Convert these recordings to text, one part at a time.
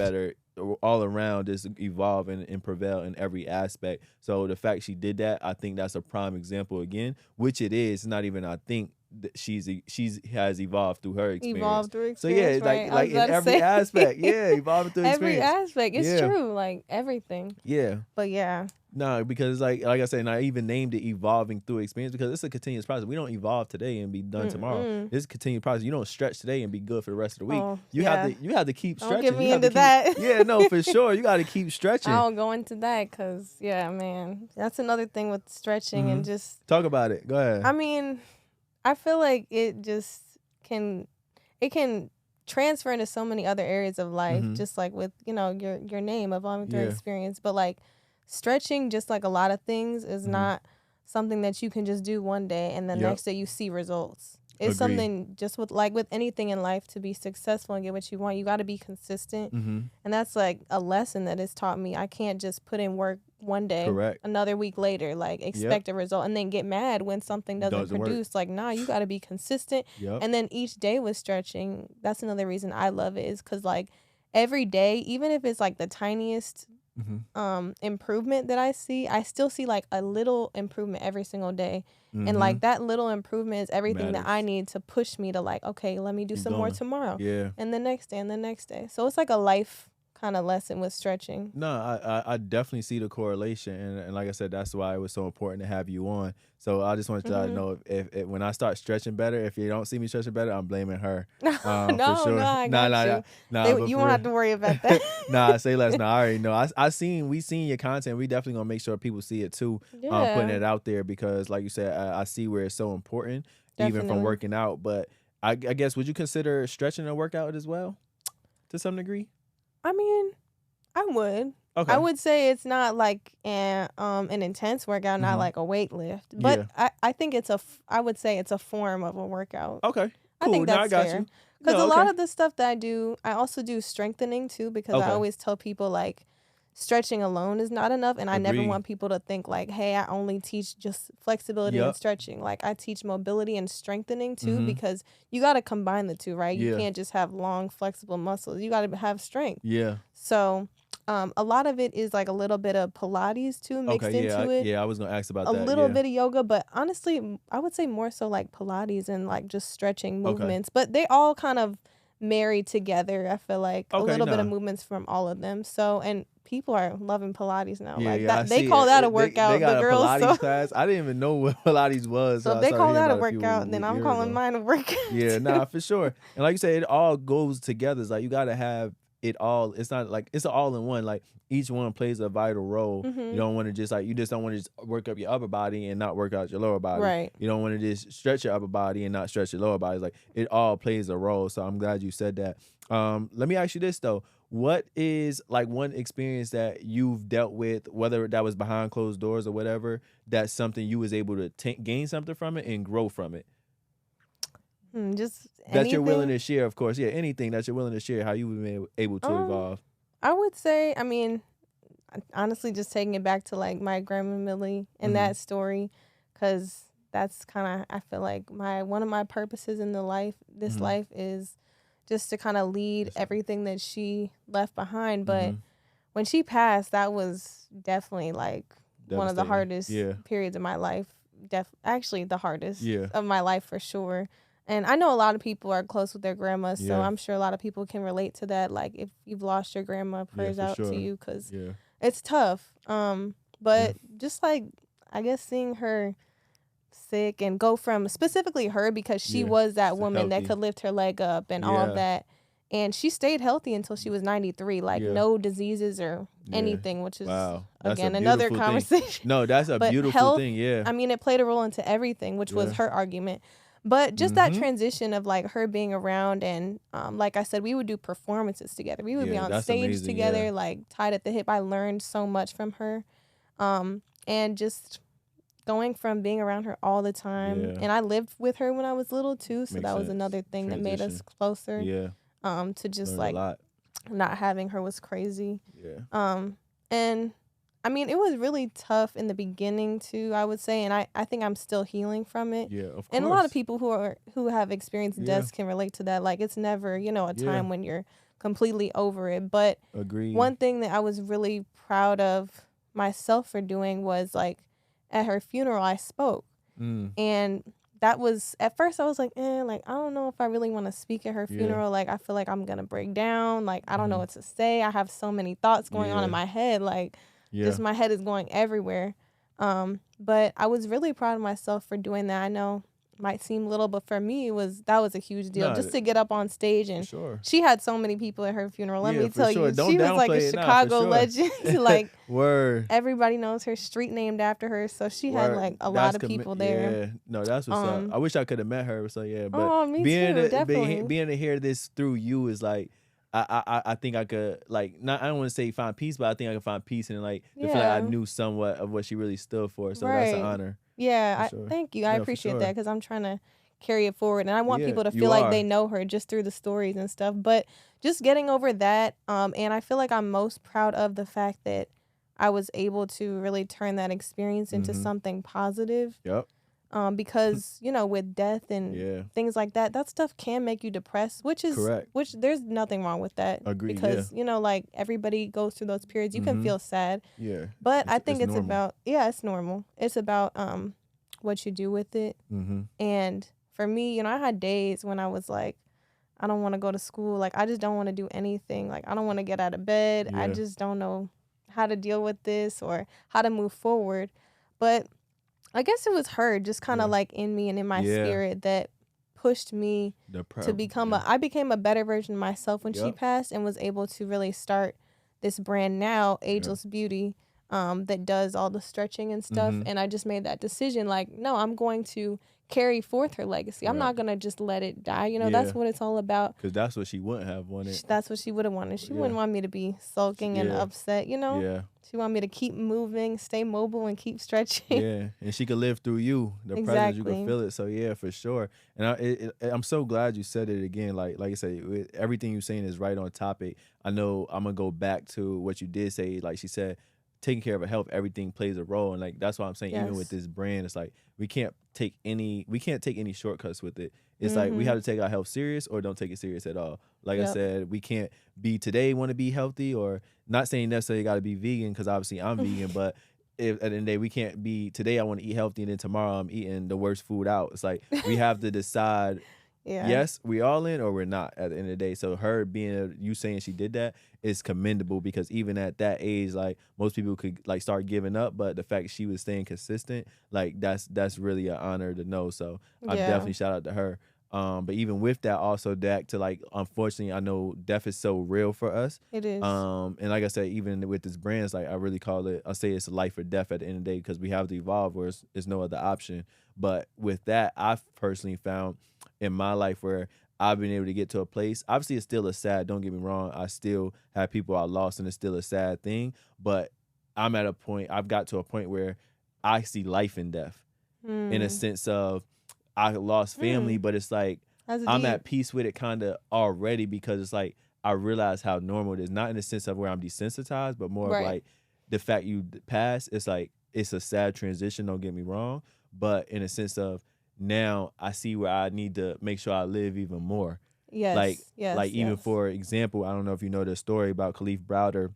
better all around, just evolve and prevail in every aspect. So the fact she did that, I think that's a prime example again, which it is. It's not even I think that she's has evolved through her experience. Evolved through So yeah, experience, it's right? I like was in about to every say. aspect. Yeah, evolving through Every experience. aspect. It's Yeah. true. Like everything. Yeah. But yeah. No, because like I said, and I even named it evolving through experience because it's a continuous process. We don't evolve today and be done tomorrow. Mm-mm. It's a continuous process. You don't stretch today and be good for the rest of the week. Oh, You yeah. have to keep Don't stretching. get me you have into to keep, that. Yeah, no, for sure. You got to keep stretching. I'll go into that because, yeah, man. That's another thing with stretching and just... Talk about it. Go ahead. I mean, I feel like it just can... It can transfer into so many other areas of life, just like with, you know, your name, evolving through experience. But, like, stretching, just like a lot of things, is not something that you can just do one day and the next day you see results. It's something just with anything in life, to be successful and get what you want, you got to be consistent. And that's like a lesson that has taught me. I can't just put in work one day, another week later, like expect a result and then get mad when something doesn't produce. Work. Like, nah, you got to be consistent. And then each day with stretching, that's another reason I love it, is because like every day, even if it's like the tiniest improvement that I still see like a little improvement every single day. And like that little improvement is everything that I need to push me to like, okay, let me do some more tomorrow. And the next day and the next day. So it's like a life kind of lesson with stretching. No, I definitely see the correlation, and like I said, that's why it was so important to have you on. So I just wanted to know if when I start stretching better, if you don't see me stretching better, I'm blaming her. No, for sure. no, I got you. You won't have to worry about that. Nah, say less. Nah, I already know. We seen your content. We definitely gonna make sure people see it too. Putting it out there because, like you said, I see where it's so important, even from working out. But I guess, would you consider stretching a workout as well, to some degree? I mean, I would. Okay. I would say it's not like an intense workout, not like a weight lift. But I think I would say it's a form of a workout. Okay. Cool. I think that's fair. Because a lot of the stuff that I do, I also do strengthening too, because I always tell people like stretching alone is not enough. And I never want people to think like, hey, I only teach just flexibility and stretching. Like I teach mobility and strengthening too, because you got to combine the two, right? You can't just have long, flexible muscles. You got to have strength. Yeah. So a lot of it is like a little bit of Pilates too mixed into it. Yeah, I was going to ask about that. A little bit of yoga, but honestly, I would say more so like Pilates and like just stretching movements. But they all kind of marry together. I feel like a little bit of movements from all of them. So, and people are loving Pilates now. They call that a workout. They got the girls, a Pilates class. I didn't even know what Pilates was. So if they call that a workout, then I'm calling mine a workout. Yeah, nah, for sure. And like you said, it all goes together. It's like you got to have it all. It's not like it's all in one. Like each one plays a vital role. You don't want to just you just don't want to just work up your upper body and not work out your lower body. Right. You don't want to just stretch your upper body and not stretch your lower body. It's like it all plays a role. So I'm glad you said that. Let me ask you this though. What is like one experience that you've dealt with, whether that was behind closed doors or whatever, that's something you was able to gain something from it and grow from it? Just that anything? You're willing to share, of course. Yeah, anything that you're willing to share, how you've been able to evolve. I would say, I mean, honestly, just taking it back to like my grandma Millie and that story, because that's kind of, I feel like one of my purposes in life is just to kind of lead everything that she left behind. But when she passed, that was definitely like one of the hardest periods of my life. Actually, the hardest of my life for sure. And I know a lot of people are close with their grandma, so I'm sure a lot of people can relate to that. Like, if you've lost your grandma, prayers out to you, because it's tough. But just like, I guess seeing her sick and go from, specifically her, because she was that woman that could lift her leg up and all of that. And she stayed healthy until she was 93, like no diseases or anything, which is, again, another conversation. No, that's a beautiful health, thing, I mean, it played a role into everything, which was her argument. But just that transition of like her being around and like I said, we would do performances together. We would be on stage together, like tied at the hip. I learned so much from her. And just going from being around her all the time. And I lived with her when I was little too. So that was another thing that made us closer. To just like not having her was crazy. And I mean, it was really tough in the beginning too, I would say, and I think I'm still healing from it. Yeah, of course. And a lot of people who have experienced deaths can relate to that. Like, it's never, a time when you're completely over it. But Agreed. one thing that I was really proud of myself for doing was like at her funeral I spoke. And that was, at first I was like, like I don't know if I really want to speak at her funeral. Like I feel like I'm gonna break down. Like I don't know what to say. I have so many thoughts going on in my head. Like just my head is going everywhere. But I was really proud of myself for doing that. I know it might seem little, but for me that was a huge deal. Just to get up on stage, and she had so many people at her funeral. Let me tell you, Don't she was like a Chicago legend. Like word. Everybody knows her street named after her, so she had like a lot of people there. Yeah, no, that's what's up. I wish I could have met her. So yeah, but me too, definitely. being to hear this through you is like, I think I could like not, I don't want to say find peace, but I think I could find peace in like the feel like I knew somewhat of what she really stood for. So that's an honor. Yeah, thank you. I appreciate that because I'm trying to carry it forward, and I want people to feel like they know her just through the stories and stuff. But just getting over that, and I feel like I'm most proud of the fact that I was able to really turn that experience into something positive. Yep. Because with death and things like that, that stuff can make you depressed, which is correct. Which there's nothing wrong with that. Agreed. Because like everybody goes through those periods. You can feel sad. Yeah. But I think it's about it's normal. It's about what you do with it. And for me, I had days when I was like, I don't want to go to school. Like I just don't want to do anything. Like I don't want to get out of bed. I just don't know how to deal with this or how to move forward. But I guess it was her just kind of like in me and in my spirit that pushed me to become I became a better version of myself when she passed, and was able to really start this brand now, Ageless Beauty, that does all the stretching and stuff. And I just made that decision, like, no, I'm going to carry forth her legacy. I'm not going to just let it die. That's what it's all about. Because that's what she wouldn't have wanted. That's what she would have wanted. She wouldn't want me to be sulking and upset, Yeah. She wanted me to keep moving, stay mobile, and keep stretching. Yeah, and she could live through you. The presence, you could feel it. So yeah, for sure. And I'm so glad you said it again. Like I said, everything you're saying is right on topic. I know I'm gonna go back to what you did say. Like she said, taking care of her health, everything plays a role. And like that's why I'm saying, even with this brand, it's like we can't take any shortcuts with it. It's like we have to take our health serious or don't take it serious at all. Like I said, we can't be today want to be healthy, or not saying necessarily got to be vegan, because obviously I'm vegan, but if at the end of the day we can't be today I want to eat healthy and then tomorrow I'm eating the worst food out. It's like we have to decide. Yes, we all in or we're not at the end of the day. So her you saying she did that is commendable, because even at that age, like most people could like start giving up, but the fact she was staying consistent, like that's really an honor to know. So I definitely shout out to her. But even with that, also back to like, unfortunately, I know death is so real for us. It is. And like I said, even with this brand, it's like I really call it, I say it's life or death at the end of the day, because we have to evolve, where it's no other option. But with that, I've personally found in my life where I've been able to get to a place. Obviously, it's still a sad, don't get me wrong. I still have people I lost, and it's still a sad thing. But I've got to a point where I see life in death in a sense of, I lost family, but it's like I'm at peace with it kind of already, because it's like I realize how normal it is. Not in the sense of where I'm desensitized, but more of like the fact you pass. It's like it's a sad transition, don't get me wrong, but in a sense of now I see where I need to make sure I live even more. Yes. Even for example, I don't know if you know the story about Khalif Browder.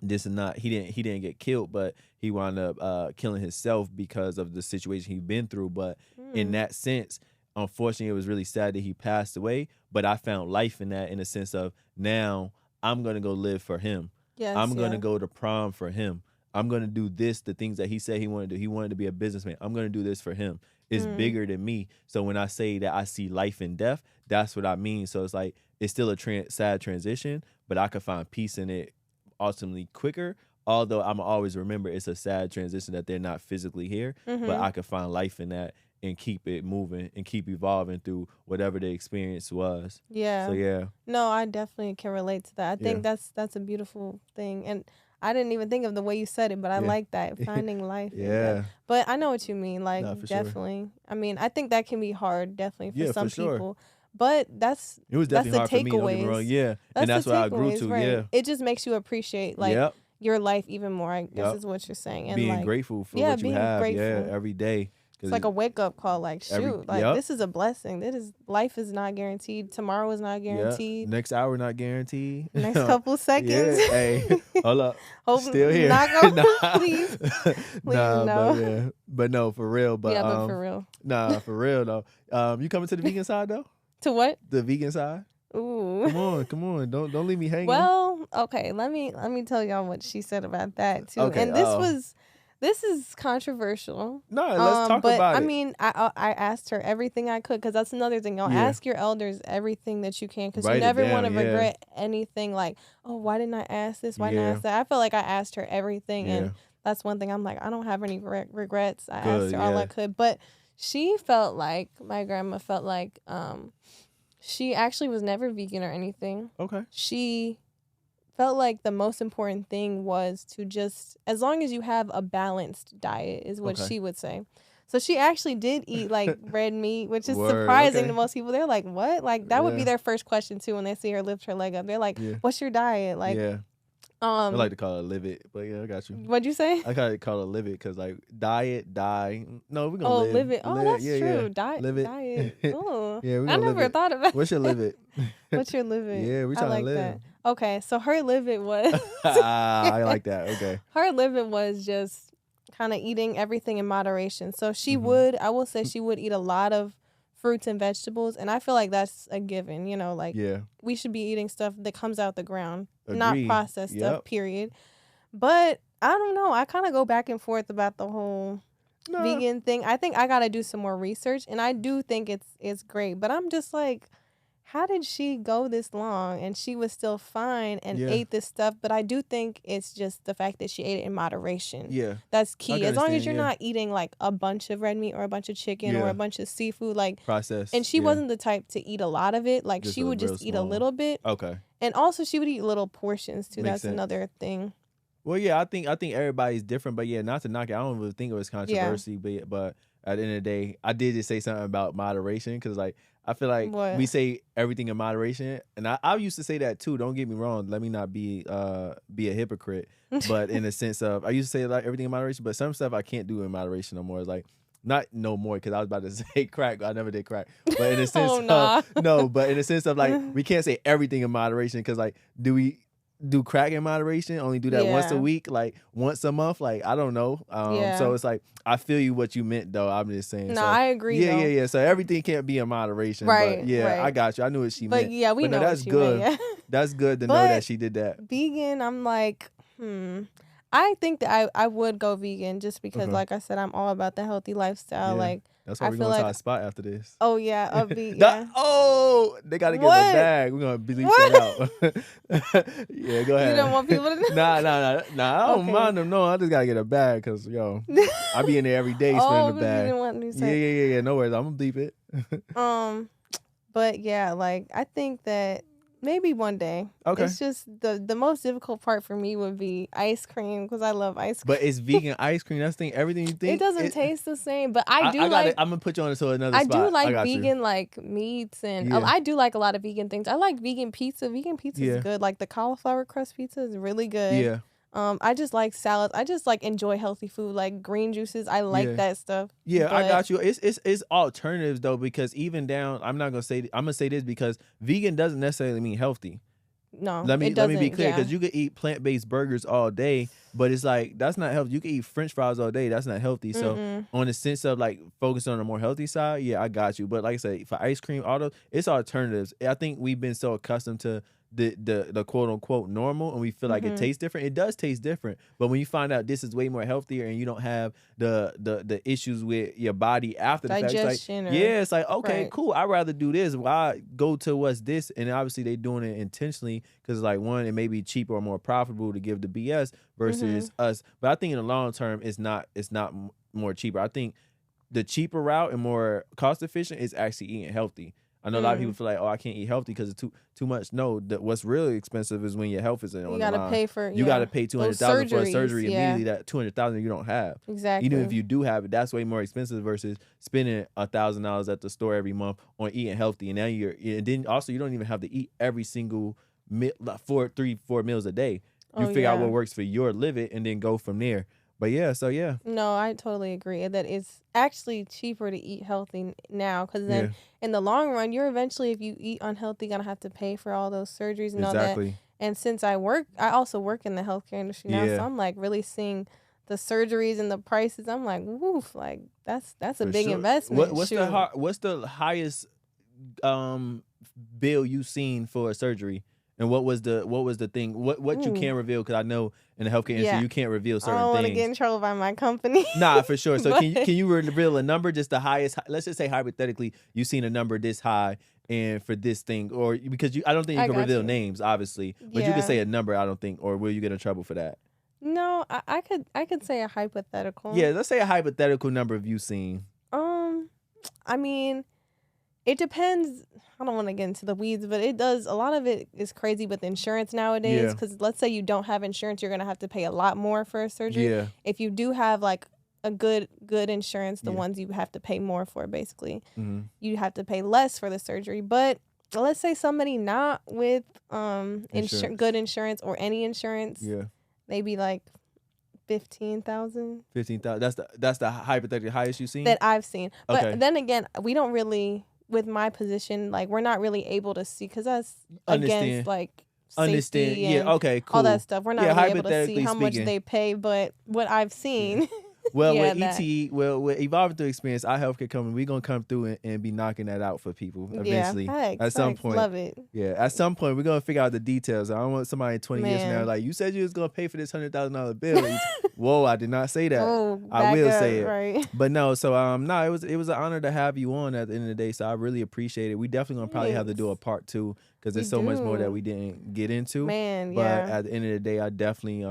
This and not, he didn't get killed, but he wound up killing himself because of the situation he'd been through. But in that sense, unfortunately, it was really sad that he passed away. But I found life in that, in the sense of now I'm gonna go live for him. I'm gonna go to prom for him. I'm gonna do this, the things that he said he wanted to do. He wanted to be a businessman. I'm gonna do this for him. It's bigger than me. So when I say that I see life in death, that's what I mean. So it's like it's still a sad transition, but I could find peace in it ultimately quicker, although I'm always remember it's a sad transition that they're not physically here, but I could find life in that and keep it moving and keep evolving through whatever the experience was. So no, I definitely can relate to that. I think that's a beautiful thing, and I didn't even think of the way you said it, but I like that, finding life. But I know what you mean, like, definitely. Sure. I mean, I think that can be hard, definitely, for some people. Sure. But it was definitely hard for me, don't get me wrong. And that's what I grew to. Right. It just makes you appreciate your life even more, I guess is what you're saying. And being grateful for what you have every day. It's like a wake up call. Like, shoot, this is a blessing. Life is not guaranteed. Tomorrow is not guaranteed. Next hour not guaranteed. Next couple seconds. Yeah. Hey, hold up. Hope still here. Not go, please. Nah, no. but no, for real. But but for real. Nah, for real though. You coming to the vegan side though? To what? The vegan side. Ooh. Come on. Don't leave me hanging. Well, okay. Let me tell y'all what she said about that too. Okay, and this is controversial. No, let's talk about it. I mean, I asked her everything I could, because that's another thing. Y'all ask your elders everything that you can, because you never want to regret anything. Like, oh, why didn't I ask this? Why didn't I ask that? I felt like I asked her everything, and that's one thing I'm like, I don't have any regrets. I asked her all I could, but she felt like, my grandma felt like, she actually was never vegan or anything. Okay. She felt like the most important thing was to just, as long as you have a balanced diet, is what she would say. So she actually did eat like red meat, which is surprising to most people. They're like, what? Like, that would be their first question too when they see her lift her leg up. They're like, what's your diet? Like, I like to call it livid, but yeah, I got you. What'd you say? I gotta call it livid because like diet, die. No, we're gonna live. Livid. Oh, that's true. Yeah. Diet. Oh, yeah, I never thought about. What's your livid? What's your livid? Yeah, we trying to live. That. Okay, so her livid was. I like that. Okay. Her livid was just kind of eating everything in moderation. So she would, I will say, she would eat a lot of fruits and vegetables, and I feel like that's a given. You know, like we should be eating stuff that comes out the ground, not processed stuff. Period. But I don't know. I kind of go back and forth about the whole vegan thing. I think I gotta do some more research, and I do think it's great. But I'm just like, how did she go this long and she was still fine and ate this stuff? But I do think it's just the fact that she ate it in moderation. Yeah. That's key. As long as you're not eating like a bunch of red meat or a bunch of chicken or a bunch of seafood, like processed. And she wasn't the type to eat a lot of it. Like, she would just eat a little bit. Okay. And also she would eat little portions too. That's another thing. Well, yeah, I think everybody's different, but yeah, not to knock it. I don't really think it was controversy, but at the end of the day, I did just say something about moderation, because like, I feel like we say everything in moderation, and I used to say that too. Don't get me wrong. Let me not be a hypocrite, but in the sense of, I used to say like everything in moderation, but some stuff I can't do in moderation no more. It's like, not no more, because I was about to say crack. I never did crack, but in the sense but in the sense of like, we can't say everything in moderation, because like, do we do crack in moderation? Only do that once a week, like once a month? Like, I don't know. So it's like, I feel you what you meant though. I'm just saying. No, I agree. Yeah. So everything can't be in moderation. Right. But yeah, I got you. I knew what she meant. But yeah, we know that's what good. Meant, That's good to know that she did that. Vegan, I'm like, I think that I would go vegan, just because, like I said, I'm all about the healthy lifestyle. Like, that's why we're going to our spot after this. Oh, yeah. They got to get a bag. We're going to bleep that out. Yeah, go ahead. You don't want people to know? Nah. I don't mind them. No, I just got to get a bag, because, I be in there every day spending the bag. You didn't want me to say. Yeah. No worries. I'm going to bleep it. But, yeah, like, I think that maybe one day. Okay. It's just the most difficult part for me would be ice cream, because I love ice cream. But it's vegan ice cream. That's the thing. Everything you think. It doesn't taste the same. But I'm gonna put you on to another spot. I do like vegan like meats, and I do like a lot of vegan things. I like vegan pizza. Vegan pizza is good. Like the cauliflower crust pizza is really good. Yeah. I just like salads. I just like enjoy healthy food, like green juices. I like that stuff. Yeah, I got you. It's alternatives though, because even down, I'm gonna say this, because vegan doesn't necessarily mean healthy. No, let me be clear, because you could eat plant-based burgers all day, but it's like, that's not healthy. You can eat French fries all day, that's not healthy. So on the sense of like focusing on a more healthy side, yeah, I got you. But like I said, for ice cream, all those, it's alternatives. I think we've been so accustomed to the quote unquote normal, and we feel like it tastes different. It does taste different, but when you find out this is way more healthier, and you don't have the issues with your body after the fact, it's like, it's like, okay, cool, I'd rather do this. Why go to what's this? And obviously they doing it intentionally, because like, one, it may be cheaper or more profitable to give the BS versus us. But I think in the long term, it's not more cheaper. I think the cheaper route and more cost efficient is actually eating healthy. I know a lot of people feel like, oh, I can't eat healthy because it's too much. No, what's really expensive is when your health is on the line. You gotta pay for. You gotta pay $200,000 for a surgery immediately. That $200,000 you don't have. Exactly. Even if you do have it, that's way more expensive versus spending $1,000 at the store every month on eating healthy. And now and then also you don't even have to eat every single meal, like 4 meals a day. You figure out what works for your livid and then go from there. But yeah, so yeah. No, I totally agree that it's actually cheaper to eat healthy now because then Yeah, in the long run, you're eventually, if you eat unhealthy, gonna have to pay for all those surgeries and all that. exactly. And since I also work in the healthcare industry now, so Yeah, I'm like really seeing the surgeries and the prices. I'm like, woof, like that's a for big sure. investment. What's the Shoot. what's the highest um bill you seen for a surgery? And what was the thing? What you Ooh, can't reveal, because I know in the healthcare industry yeah. you can't reveal I certain don't want to get things. in trouble by my company, Nah, for sure. So but can you reveal a number, just the highest? Let's just say hypothetically you seen a number this high, and for this thing, or because I don't think you I can got reveal you. names, obviously, but you can Yeah. say a number. I don't think, or will you get in trouble for that? No, I could say a hypothetical. Yeah, let's say a hypothetical number of you seen. Um, I mean, it depends. I don't want to get into the weeds, but it does. A lot of it is crazy with insurance nowadays. Yeah, Because let's say you don't have insurance, you're gonna have to pay a lot more for a surgery. yeah, If you do have like a good insurance, the yeah. ones you have to pay more for, basically, Hmm. you have to pay less for the surgery. But let's say somebody not with Insurance. good insurance or any insurance, Yeah, maybe like 15,000 15,000. That's the hypothetical highest you seen. that I've seen. But Okay, then again, we don't really, with my position, like we're not really able to see because that's against understand, like understand. safety Yeah, and okay, all that cool. stuff. We're not Yeah, really able to see hypothetically how much speaking. they pay. But what I've Yeah. seen, Well, yeah, with that, with evolving through experience, our healthcare company, we're gonna come through and be knocking that out for people yeah, eventually. facts, At some facts, point, love it, yeah, at some point we're gonna figure out the details. I don't want somebody in 20 years from now man. like, you said you was gonna pay for this $100,000 bill. Whoa, I did not say that. Oh, I back will up, say it, right? but no. So no, it was an honor to have you on at the end of the day. So I really appreciate it. We definitely gonna probably have to do a Thanks. part two because We there's so much more that we do, didn't get into. man. But Yeah. at the end of the day, I definitely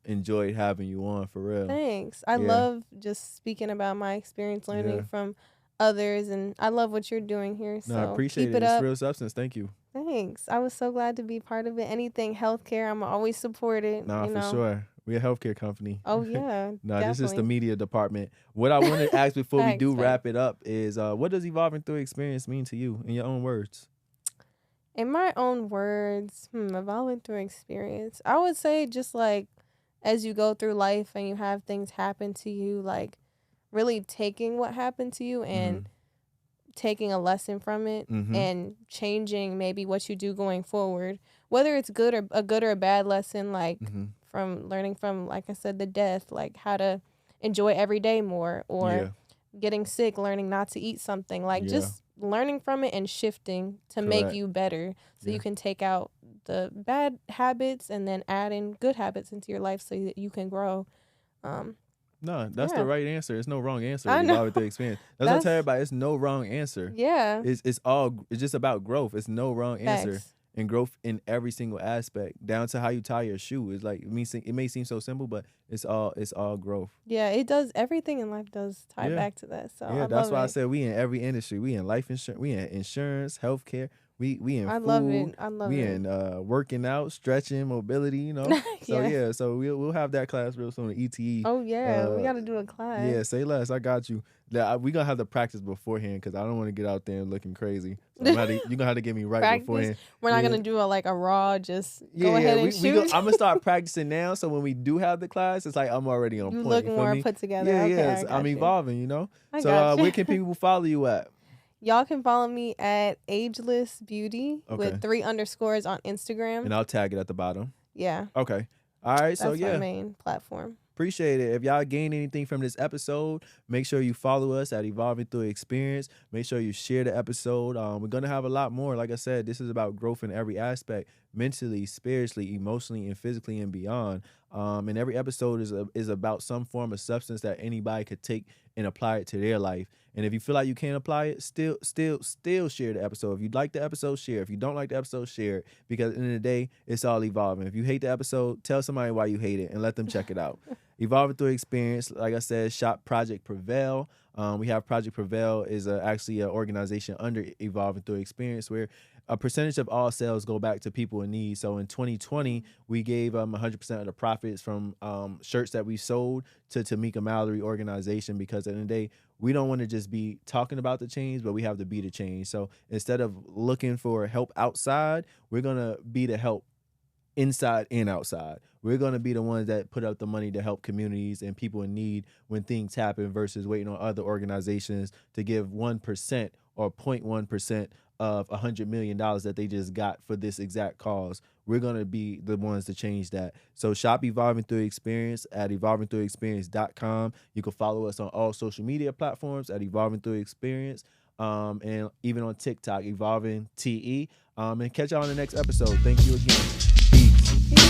enjoyed having you on for real. Thanks. I Yeah, love just speaking about my experience yeah. learning from others, and I love what you're doing here. No, I So appreciate keep it. it It's up. real substance. Thank you. Thanks. I was so glad to be part of it. Anything healthcare, I'm always supported, Nah, you for know. sure. We're a healthcare company. Oh yeah, Nah, this is the definitely. media department. What I want to ask before we Facts, do facts. wrap it up is, what does evolving through experience mean to you in your own words? In my own words, evolving through experience, I would say just like as you go through life and you have things happen to you, like really taking what happened to you Mm-hmm. and taking a lesson from it Mm-hmm. and changing maybe what you do going forward, whether it's good or a bad lesson, like Mm-hmm. from learning from, like I said, the death, like how to enjoy every day more, or Yeah. getting sick, learning not to eat something, like Yeah. just learning from it and shifting to make Correct. you better so you Yeah. can take out the bad habits and then add in good habits into your life so that you can grow. um No, that's the yeah, right answer. There's no wrong answer with I know. evolving through experience. That's what I tell That's, everybody. It's no wrong answer. yeah, It's just about growth. It's no wrong answer. facts. And growth in every single aspect, down to how you tie your shoe. It's like it may seem so simple, but it's all growth. Yeah, it does. Everything in life does tie Yeah. back to that. So I Yeah, that's love why I it. said we in every industry. We in life insurance, we in insurance, healthcare, we in I love food, it. I love we it. in working out, stretching, mobility. So Yeah. yeah, so we'll have that class real soon, the ETE. Oh yeah, we Uh got to do a yeah, class. say less. I got you. We gonna have to practice beforehand because I don't want to get out there and looking crazy. So you gonna have to get me right Practice. beforehand. We're not Yeah. gonna do a raw. Just Yeah, go yeah. ahead and We go. shoot. I'm gonna start practicing now, so when we do have the class, it's like I'm already on You point. look You feel more me? put together. Yeah, Okay, yes. I I'm got you. evolving. I So got you. where can people follow you at? Y'all can follow me at Ageless Beauty Okay. with 3 underscores on And Instagram. I'll tag it at the bottom. Yeah, Okay. All right. So that's my yeah, main platform. appreciate it. If y'all gain anything from this episode, make sure you follow us at Evolving Through Experience. Make sure you share the episode. We're gonna have a lot more. Like I said, this is about growth in every aspect, mentally, spiritually, emotionally, and physically, and beyond. And every episode is about some form of substance that anybody could take and apply it to their life. And if you feel like you can't apply it, still share the episode. If you like the episode, share. If you don't like the episode, share it. Because at the end of the day, it's all evolving. If you hate the episode, tell somebody why you hate it and let them check it out. Evolving Through Experience, like I said, shop Project Prevail. We have Project Prevail is actually an organization under Evolving Through Experience where a percentage of all sales go back to people in need. So in 2020, we gave 100% of the profits from shirts that we sold to Tamika Mallory organization, because at the end of the day, we don't want to just be talking about the change, but we have to be the change. So instead of looking for help outside, we're going to be the help inside and outside. We're going to be the ones that put up the money to help communities and people in need when things happen versus waiting on other organizations to give 1% or 0.1% of $100 million that they just got for this exact cause. We're going to be the ones to change that. So shop Evolving Through Experience at evolvingthroughexperience.com. You can follow us on all social media platforms at Evolving Through Experience. And even on TikTok, Evolving TE. And catch y'all on the next episode. Thank you again. Peace. Peace.